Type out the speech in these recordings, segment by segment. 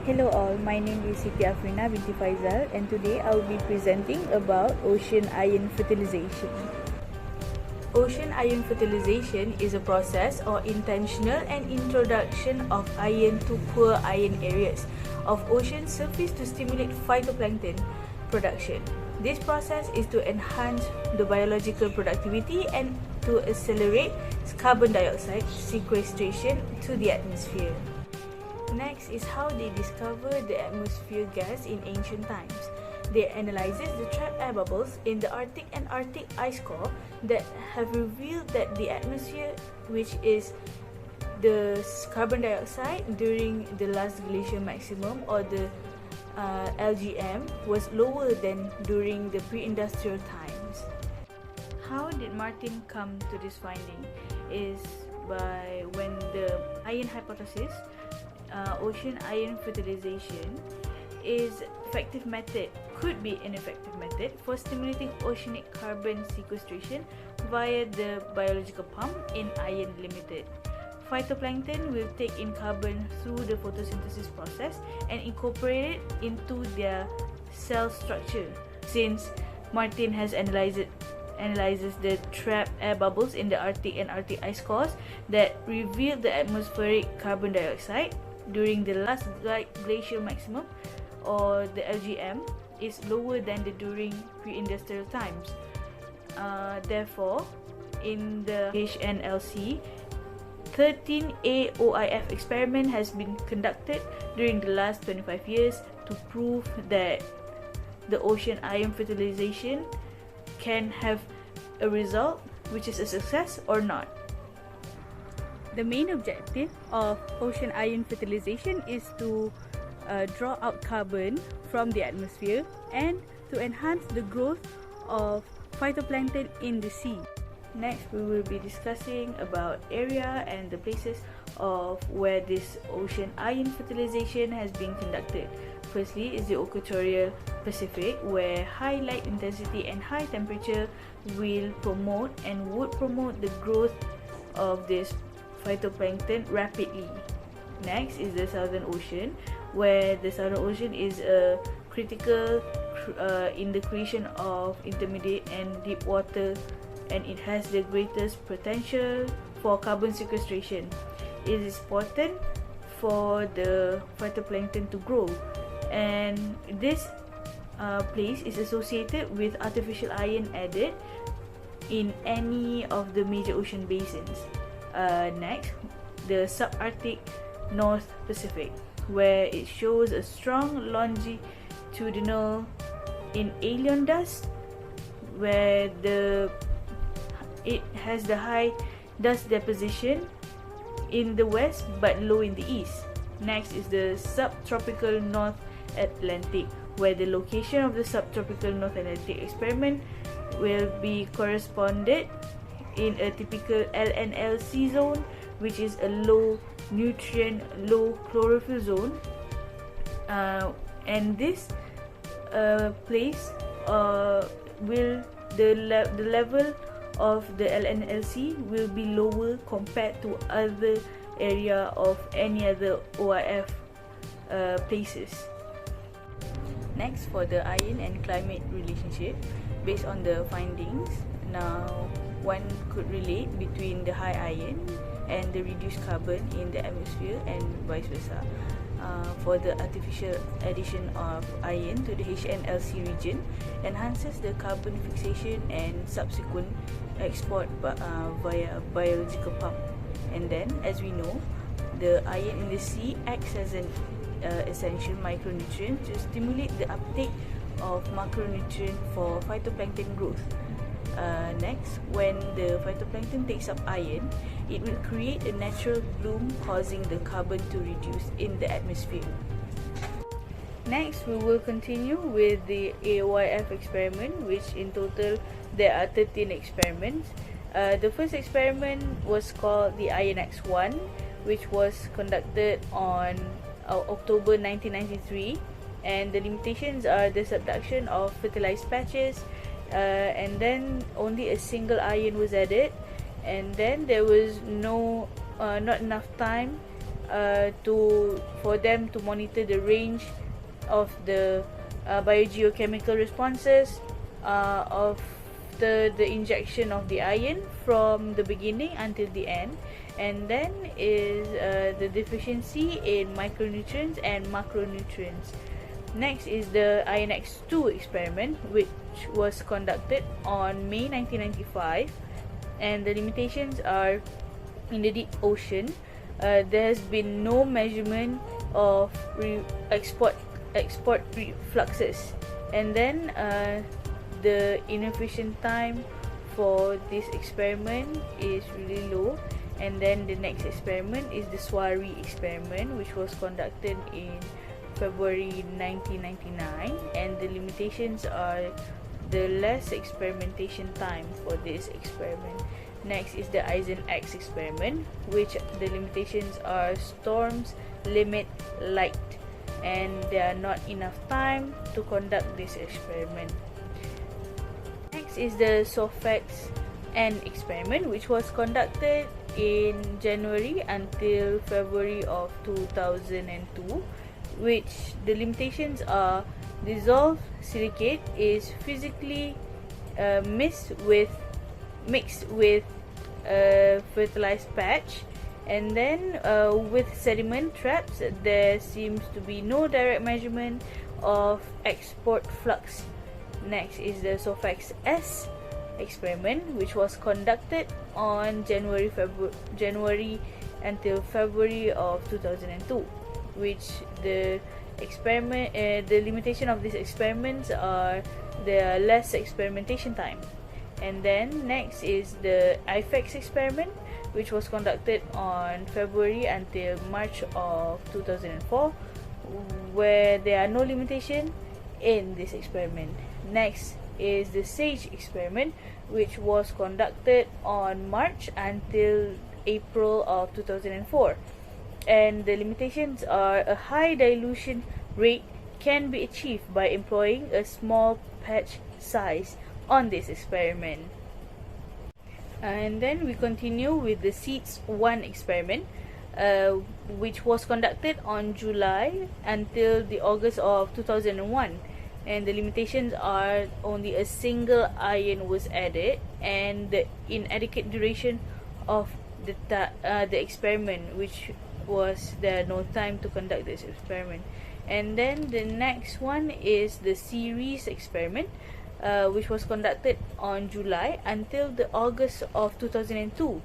Hello all, my name is Siti Afrina binti Faizal and today I will be presenting about ocean ion fertilization. Ocean ion fertilization is a process or intentional and introduction of iron to poor iron areas of ocean surface to stimulate phytoplankton production. This process is to enhance the biological productivity and to accelerate carbon dioxide sequestration to the atmosphere. Next is how they discovered the atmosphere gas in ancient times. They analyzed the trapped air bubbles in the Arctic and Arctic ice core that have revealed that the atmosphere, which is the carbon dioxide during the last glacial maximum or the LGM, was lower than during the pre-industrial times. How did Martin come to this finding? Is by when the iron hypothesis, ocean ion fertilization is effective method, could be an effective method for stimulating oceanic carbon sequestration via the biological pump in iron limited. Phytoplankton will take in carbon through the photosynthesis process and incorporate it into their cell structure. Since Martin has analyzes the trapped air bubbles in the Arctic and Arctic ice cores that reveal the atmospheric carbon dioxide during the last glacial maximum or the LGM is lower than the during pre-industrial times. Therefore, in the HNLC, 13 AOYF experiment has been conducted during the last 25 years to prove that the ocean ion fertilization can have a result which is a success or not. The main objective of ocean ion fertilization is to draw out carbon from the atmosphere and to enhance the growth of phytoplankton in the sea. Next, we will be discussing about area and the places of where this ocean ion fertilization has been conducted. Firstly is the equatorial Pacific, where high light intensity and high temperature will promote and would promote the growth of this phytoplankton rapidly. Next is the Southern Ocean, where the Southern Ocean is critical in the creation of intermediate and deep water, and it has the greatest potential for carbon sequestration. It is important for the phytoplankton to grow, and this place is associated with artificial iron added in any of the major ocean basins. Next, the subarctic North Pacific, where it shows a strong longitudinal in alien dust, where it has the high dust deposition in the west but low in the east. Next is the subtropical North Atlantic, where the location of the subtropical North Atlantic experiment will be corresponded in a typical LNLC zone, which is a low nutrient, low chlorophyll zone, and this place will the level of the LNLC will be lower compared to other area of any other OIF places. Next, for the iron and climate relationship, based on the findings, now one could relate between the high iron and the reduced carbon in the atmosphere and vice versa. For the artificial addition of iron to the HNLC region enhances the carbon fixation and subsequent export via biological pump. And then, as we know, the iron in the sea acts as an essential micronutrient to stimulate the uptake of macronutrient for phytoplankton growth. Next, when the phytoplankton takes up iron, it will create a natural bloom, causing the carbon to reduce in the atmosphere. Next, we will continue with the AOYF experiment, which in total there are 13 experiments. The first experiment was called the INX-1, which was conducted on October 1993, and the limitations are the subduction of fertilized patches, and then only a single iron was added, and then there was not enough time for them to monitor the range of the biogeochemical responses of the injection of the iron from the beginning until the end. And then is the deficiency in micronutrients and macronutrients. Next is the INX2 experiment, which was conducted on May 1995, and the limitations are in the deep ocean. There has been no measurement of export fluxes, and then the inefficient time for this experiment is really low. And then the next experiment is the Soiree experiment, which was conducted in February 1999, and the limitations are the less experimentation time for this experiment. Next is the Eisen-X experiment, which the limitations are storms limit light, and there are not enough time to conduct this experiment. Next is the SOFEX-N experiment, which was conducted in January until February of 2002, which the limitations are dissolved silicate is physically mixed with fertilized patch, and then with sediment traps there seems to be no direct measurement of export flux. Next is the SOFEX-S experiment, which was conducted on January until February of 2002, which the limitation of these experiments are the less experimentation time. And then next is the IFEX experiment, which was conducted on February until March of 2004, where there are no limitation in this experiment. Next is the SAGE experiment, which was conducted on March until April of 2004, and the limitations are a high dilution rate can be achieved by employing a small patch size on this experiment. And then we continue with the SEEDS-1 experiment, which was conducted on July until the August of 2001, and the limitations are only a single ion was added, and the inadequate duration of the experiment, which was there no time to conduct this experiment. And then the next one is the series experiment, which was conducted on July until the August of 2002,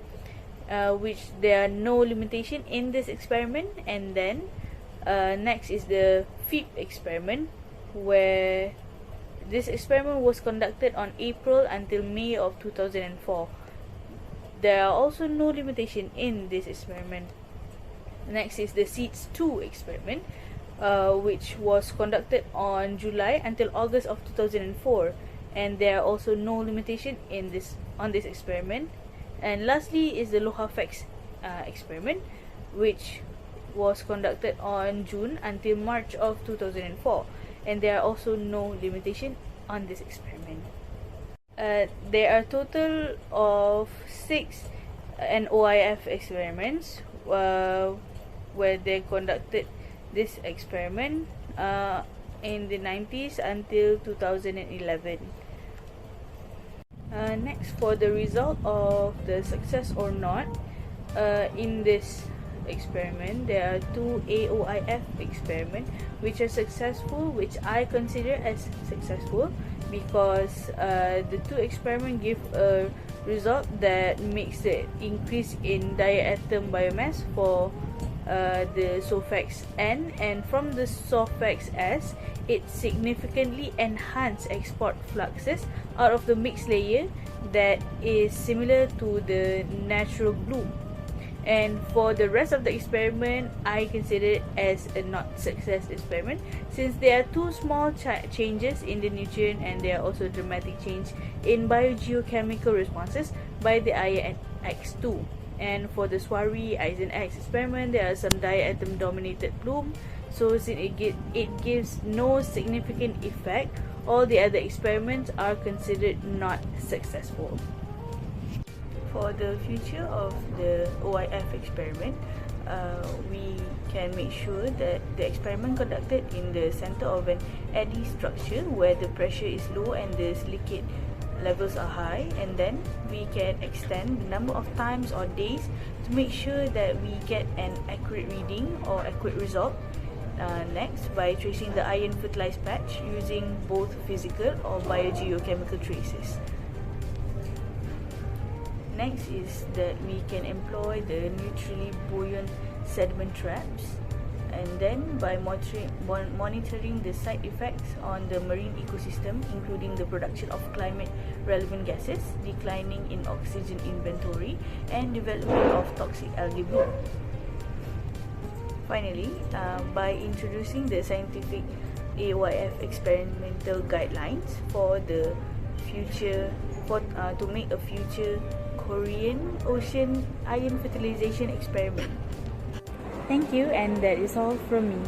which there are no limitation in this experiment. And then next is the FEEP experiment, where this experiment was conducted on April until May of 2004. There are also no limitation in this experiment. Next is the SEEDS-2 experiment, which was conducted on July until August of 2004, and there are also no limitation in this experiment. And lastly is the LOHAFEX experiment, which was conducted on June until March of 2004, and there are also no limitation on this experiment. There are a total of 6 AOYF experiments where they conducted this experiment in the 90s until 2011. Next, for the result of the success or not in this experiment, there are 2 AOYF experiments which are successful, which I consider as successful, because the 2 experiments give a result that makes the increase in diatom biomass for the SOFEX-N, and from the SOFEX-S it significantly enhanced export fluxes out of the mixed layer that is similar to the natural bloom. And for the rest of the experiment, I consider it as a not success experiment, since there are 2 small changes in the nutrient, and there are also dramatic change in biogeochemical responses by the INX2. And for the Soiree Eisen-X experiment, there are some diatom dominated bloom, so since it gives no significant effect, all the other experiments are considered not successful. For the future of the OYF experiment, we can make sure that the experiment conducted in the center of an eddy structure where the pressure is low and the silicate levels are high, and then we can extend the number of times or days to make sure that we get an accurate reading or accurate result. Next, by tracing the iron fertilized patch using both physical or biogeochemical traces. Next is that we can employ the neutrally buoyant sediment traps, and then by monitoring the side effects on the marine ecosystem, including the production of climate relevant gases, declining in oxygen inventory, and development of toxic algae bloom. Finally, by introducing the scientific AOYF experimental guidelines for the future, to make a future Korean ocean iron fertilization experiment. Thank you, and that is all from me.